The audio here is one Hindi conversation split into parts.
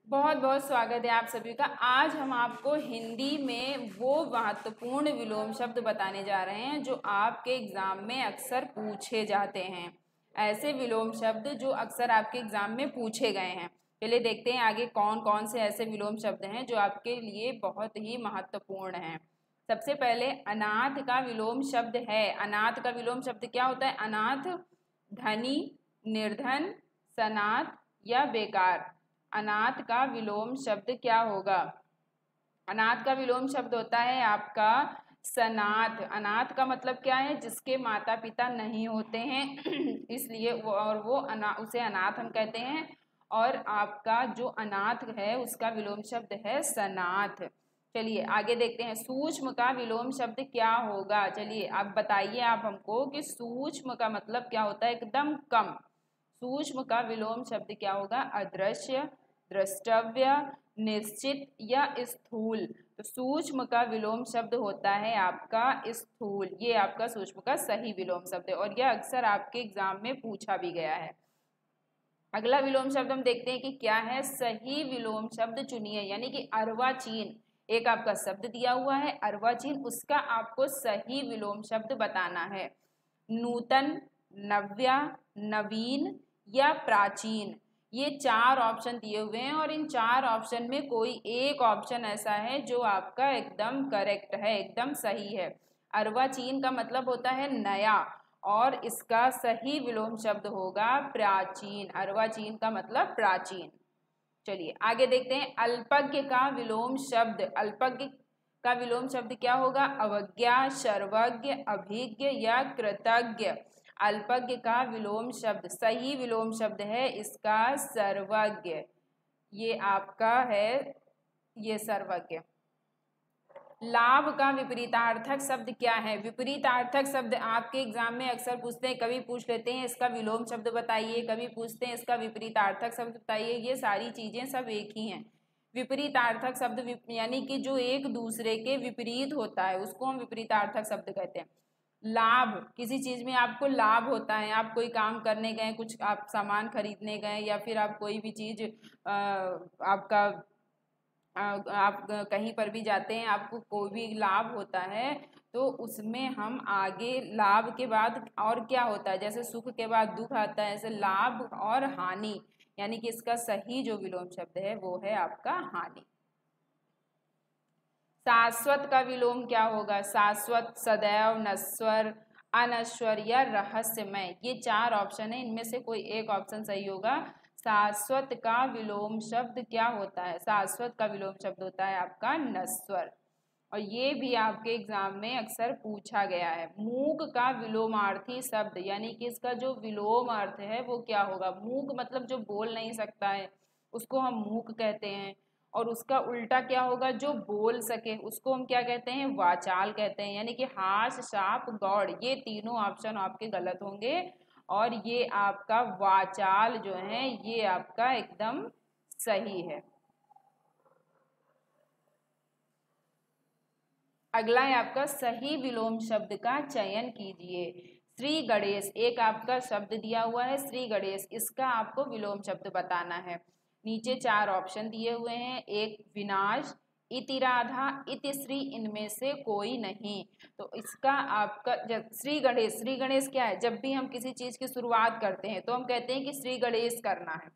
बहुत बहुत स्वागत है आप सभी का। आज हम आपको हिंदी में वो महत्वपूर्ण विलोम शब्द बताने जा रहे हैं जो आपके एग्जाम में अक्सर पूछे जाते हैं। ऐसे विलोम शब्द जो अक्सर आपके एग्जाम में पूछे गए हैं। चलिए देखते हैं आगे कौन कौन से ऐसे विलोम शब्द हैं जो आपके लिए बहुत ही महत्वपूर्ण हैं। सबसे पहले अनाथ का विलोम शब्द है। अनाथ का विलोम शब्द क्या होता है? अनाथ धनी, निर्धन, सनाथ या बेकार। अनाथ का विलोम शब्द क्या होगा? अनाथ का विलोम शब्द होता है आपका सनाथ। अनाथ का मतलब क्या है? जिसके माता पिता नहीं होते हैं इसलिए उसे अनाथ हम कहते हैं। और आपका जो अनाथ है उसका विलोम शब्द है सनाथ। चलिए आगे देखते हैं सूक्ष्म का विलोम शब्द क्या होगा। चलिए आप बताइए आप हमको कि सूक्ष्म का मतलब क्या होता है? एकदम कम। सूक्ष्म का विलोम शब्द क्या होगा? अदृश्य, द्रष्टव्य, निश्चित या स्थूल। तो सूक्ष्म का विलोम शब्द होता है आपका स्थूल। ये आपका सूक्ष्म का सही विलोम शब्द है और यह अक्सर आपके एग्जाम में पूछा भी गया है। अगला विलोम शब्द हम देखते हैं कि क्या है। सही विलोम शब्द चुनिए, यानी कि अर्वाचीन। एक आपका शब्द दिया हुआ है अर्वाचीन, उसका आपको सही विलोम शब्द बताना है। नूतन, नव्या, नवीन या प्राचीन। ये चार ऑप्शन दिए हुए हैं और इन चार ऑप्शन में कोई एक ऑप्शन ऐसा है जो आपका एकदम करेक्ट है, एकदम सही है। अर्वाचीन का मतलब होता है नया और इसका सही विलोम शब्द होगा प्राचीन। अर्वाचीन का मतलब प्राचीन। चलिए आगे देखते हैं अल्पज्ञ का विलोम शब्द। अल्पज्ञ का विलोम शब्द क्या होगा? अवज्ञा, सर्वज्ञ, अभिज्ञ या कृतज्ञ। अल्पज्ञ का विलोम शब्द, सही विलोम शब्द है इसका सर्वज्ञ। ये आपका है, ये सर्वज्ञ। लाभ का विपरीतार्थक शब्द क्या है? विपरीतार्थक शब्द आपके एग्जाम में अक्सर पूछते हैं। कभी पूछ लेते हैं इसका विलोम शब्द बताइए, कभी पूछते हैं इसका विपरीतार्थक शब्द बताइए। ये सारी चीजें सब एक ही हैं। विपरीतार्थक शब्द यानी कि जो एक दूसरे के विपरीत होता है उसको हम विपरीतार्थक शब्द कहते हैं। लाभ, किसी चीज में आपको लाभ होता है, आप कोई काम करने गए, कुछ आप सामान खरीदने गए या फिर आप कोई भी चीज आपका आप कहीं पर भी जाते हैं, आपको कोई भी लाभ होता है तो उसमें हम आगे लाभ के बाद और क्या होता है, जैसे सुख के बाद दुख आता है, ऐसे लाभ और हानि, यानी कि इसका सही जो विलोम शब्द है वो है आपका हानि। शाश्वत का विलोम क्या होगा? शाश्वत, सदैव, नश्वर, अनश्वर या रहस्यमय। ये चार ऑप्शन है, इनमें से कोई एक ऑप्शन सही होगा। शाश्वत का विलोम शब्द क्या होता है? शाश्वत का विलोम शब्द होता है आपका नश्वर और ये भी आपके एग्जाम में अक्सर पूछा गया है। मूक का विलोमार्थी शब्द, यानी कि इसका जो विलोम अर्थ है वो क्या होगा? मूक मतलब जो बोल नहीं सकता है उसको हम मूक कहते हैं और उसका उल्टा क्या होगा? जो बोल सके उसको हम क्या कहते हैं? वाचाल कहते हैं। यानी कि हास, शाप, गौड़, ये तीनों ऑप्शन आपके गलत होंगे और ये आपका वाचाल जो है ये आपका एकदम सही है। अगला है आपका सही विलोम शब्द का चयन कीजिए। श्री गणेश, एक आपका शब्द दिया हुआ है श्री गणेश, इसका आपको विलोम शब्द बताना है। नीचे चार ऑप्शन दिए हुए हैं, एक विनाश, इति राधा, इति श्री, इनमें से कोई नहीं। तो इसका आपका श्री गणेश, श्री गणेश क्या है? जब भी हम किसी चीज की शुरुआत करते हैं तो हम कहते हैं कि श्री गणेश करना है।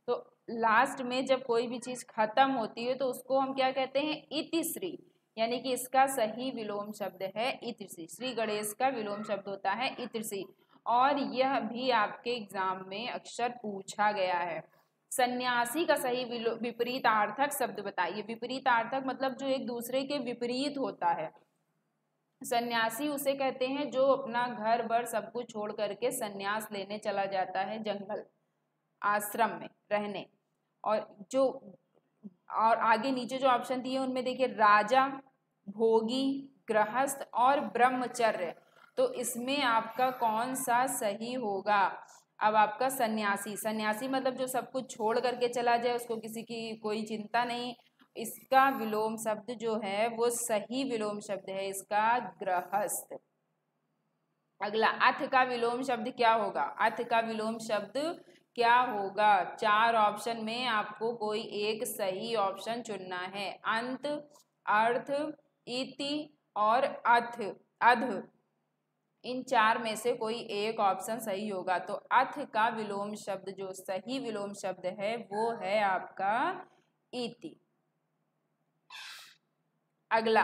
तो लास्ट में जब कोई भी चीज खत्म होती है तो उसको हम क्या कहते हैं? इति श्री, यानी कि इसका सही विलोम शब्द है इतिश्री। श्री गणेश का विलोम शब्द होता है इतिश्री और यह भी आपके एग्जाम में अक्सर पूछा गया है। सन्यासी का सही विपरीतार्थक शब्द बताइए। विपरीतार्थक मतलब जो एक दूसरे के विपरीत होता है। सन्यासी उसे कहते हैं जो अपना घर बर सब कुछ छोड़ करके सन्यास लेने चला जाता है जंगल आश्रम में रहने। और आगे नीचे जो ऑप्शन दिए उनमें देखिए राजा, भोगी, गृहस्थ और ब्रह्मचर्य। तो इसमें आपका कौन सा सही होगा? अब आपका सन्यासी, सन्यासी मतलब जो सब कुछ छोड़ करके चला जाए, उसको किसी की कोई चिंता नहीं, इसका विलोम शब्द जो है वो सही विलोम शब्द है इसका गृहस्थ। अगला अथ का विलोम शब्द क्या होगा? अथ का विलोम शब्द क्या होगा? 4 ऑप्शन में आपको कोई एक सही ऑप्शन चुनना है। अंत, अर्थ, इति और अथ, अध, इन 4 में से कोई एक ऑप्शन सही होगा। तो अथ का विलोम शब्द, जो सही विलोम शब्द है, वो है आपका इति। अगला,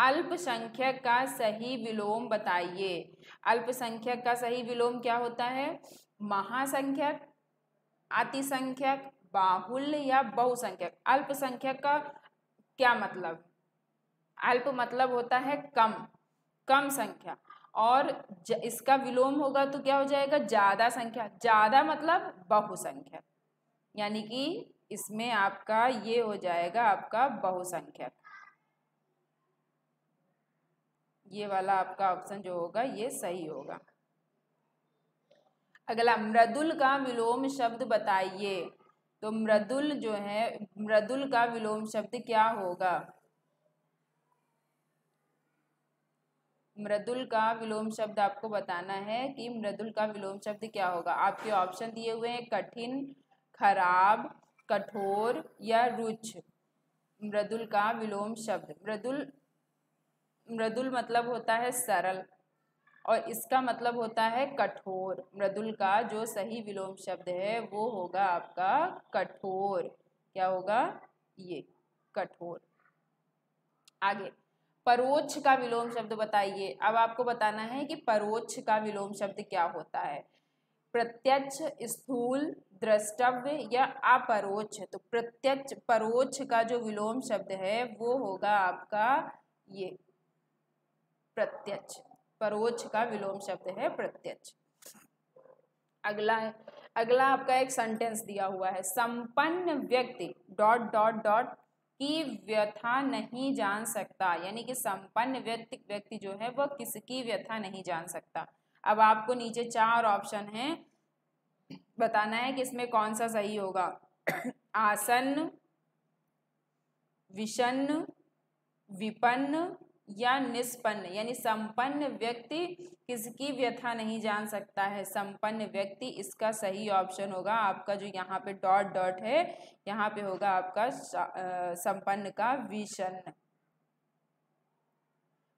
अल्पसंख्यक का सही विलोम बताइए। अल्पसंख्यक का सही विलोम क्या होता है? महासंख्यक, अतिसंख्यक, बाहुल्य या बहुसंख्यक। अल्पसंख्यक का क्या मतलब? अल्प मतलब होता है कम, कम संख्या, और इसका विलोम होगा तो क्या हो जाएगा? ज्यादा संख्या। ज्यादा मतलब बहुसंख्यक, यानी कि इसमें आपका ये हो जाएगा आपका बहुसंख्यक। ये वाला आपका ऑप्शन जो होगा ये सही होगा। अगला, मृदुल का विलोम शब्द बताइए। तो मृदुल जो है, मृदुल का विलोम शब्द क्या होगा? मृदुल का विलोम शब्द आपको बताना है कि मृदुल का विलोम शब्द क्या होगा। आपके ऑप्शन दिए हुए हैं कठिन, खराब, कठोर या रुक्ष। मृदुल का विलोम शब्द, मृदुल, मृदुल मतलब होता है सरल, और इसका मतलब होता है कठोर। मृदुल का जो सही विलोम शब्द है वो होगा आपका कठोर। क्या होगा? ये कठोर। आगे, परोक्ष का विलोम शब्द बताइए। अब आपको बताना है कि परोक्ष का विलोम शब्द क्या होता है। प्रत्यक्ष, स्थूल, द्रष्टव्य या अपरोक्ष। तो प्रत्यक्ष, परोक्ष का जो विलोम शब्द है वो होगा आपका ये प्रत्यक्ष। परोक्ष का विलोम शब्द है प्रत्यक्ष। अगला है, अगला आपका एक सेंटेंस दिया हुआ है, संपन्न व्यक्ति डॉट डॉट डॉट की व्यथा नहीं जान सकता। यानी कि संपन्न व्यक्ति जो है वह किसकी व्यथा नहीं जान सकता। अब आपको नीचे 4 ऑप्शन हैं, बताना है कि इसमें कौन सा सही होगा। आसन्न, विषन्न, विपन्न या निष्पन्न। यानी संपन्न व्यक्ति किसकी व्यथा नहीं जान सकता है? संपन्न व्यक्ति, इसका सही ऑप्शन होगा आपका जो यहाँ पे डॉट डॉट है, यहाँ पे होगा आपका संपन्न का विषन्न,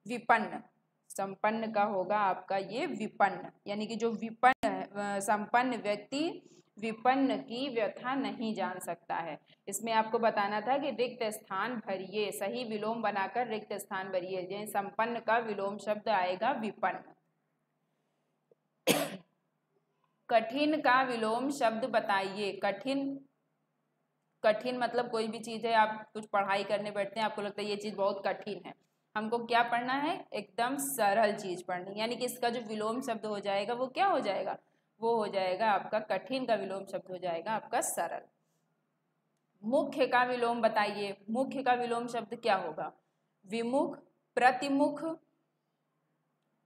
विपन्न। संपन्न का होगा आपका ये विपन्न, यानी कि जो विपन्न, संपन्न व्यक्ति विपन्न की व्यथा नहीं जान सकता है। इसमें आपको बताना था कि रिक्त स्थान भरिए, सही विलोम बनाकर रिक्त स्थान भरिए। जैसे संपन्न का विलोम शब्द आएगा विपन्न। कठिन का विलोम शब्द बताइए। कठिन, कठिन मतलब कोई भी चीज़ है, आप कुछ पढ़ाई करने बैठते हैं, आपको लगता है ये चीज़ बहुत कठिन है, हमको क्या पढ़ना है? एकदम सरल चीज़ पढ़नी। यानी कि इसका जो विलोम शब्द हो जाएगा वो क्या हो जाएगा? वो हो जाएगा आपका कठिन का विलोम शब्द हो जाएगा आपका सरल। मुख्य का विलोम बताइए। मुख्य का विलोम शब्द क्या होगा? विमुख, प्रतिमुख,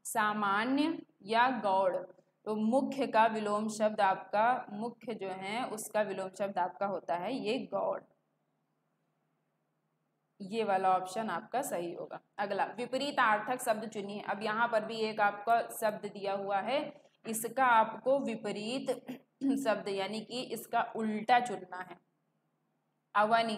सामान्य या गौड़। तो मुख्य का विलोम शब्द आपका, मुख्य जो है उसका विलोम शब्द आपका होता है ये गौड़। ये वाला ऑप्शन आपका सही होगा। अगला, विपरीतार्थक शब्द चुनिए। अब यहाँ पर भी एक आपका शब्द दिया हुआ है, इसका आपको विपरीत शब्द यानी कि इसका उल्टा चुनना है। अवनि,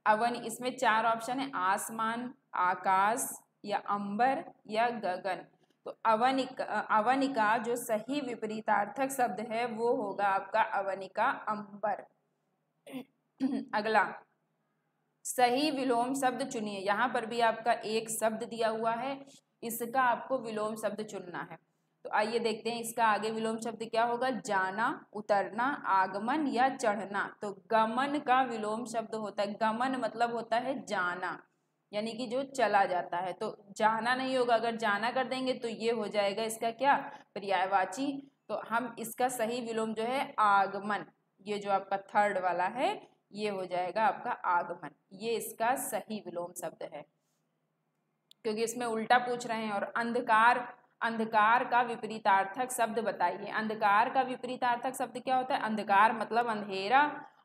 अवनि, इसमें 4 ऑप्शन है, आसमान, आकाश या अंबर या गगन। तो अवनिका, अवनिका जो सही विपरीतार्थक शब्द है वो होगा आपका अवनिका अंबर। अगला, सही विलोम शब्द चुनिए। यहाँ पर भी आपका एक शब्द दिया हुआ है, इसका आपको विलोम शब्द चुनना है। तो आइए देखते हैं इसका आगे विलोम शब्द क्या होगा। जाना, उतरना, आगमन या चढ़ना। तो गमन का विलोम शब्द होता है, गमन मतलब होता है जाना, यानी कि जो चला जाता है। तो जाना नहीं होगा, अगर जाना कर देंगे तो ये हो जाएगा इसका क्या? पर्यायवाची। तो हम इसका सही विलोम जो है आगमन, ये जो आपका थर्ड वाला है ये हो जाएगा आपका आगमन। ये इसका सही विलोम शब्द है, क्योंकि इसमें उल्टा पूछ रहे हैं। और अंधकार, अंधकार का विपरीतार्थक शब्द बताइए। अंधकार का विपरीतार्थक शब्द क्या होता है? अंधकार मतलब अंधेरा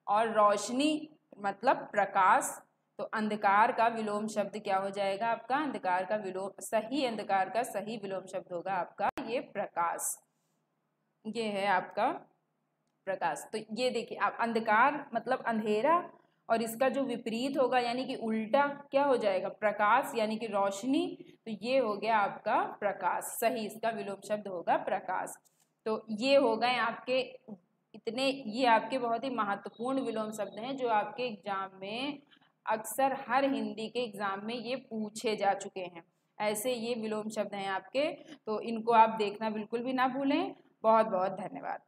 और रोशनी मतलब प्रकाश। तो अंधकार का विलोम शब्द क्या हो जाएगा आपका? अंधकार का विलोम, सही अंधकार का सही विलोम शब्द होगा आपका ये प्रकाश। ये है आपका प्रकाश। तो ये देखिए आप, अंधकार मतलब अंधेरा, और इसका जो विपरीत होगा यानी कि उल्टा क्या हो जाएगा, प्रकाश यानी कि रोशनी। तो ये हो गया आपका प्रकाश, सही इसका विलोम शब्द होगा प्रकाश। तो ये हो गए आपके इतने, ये आपके बहुत ही महत्वपूर्ण विलोम शब्द हैं जो आपके एग्जाम में अक्सर हर हिंदी के एग्जाम में ये पूछे जा चुके हैं। ऐसे ये विलोम शब्द हैं आपके, तो इनको आप देखना बिल्कुल भी ना भूलें। बहुत बहुत धन्यवाद।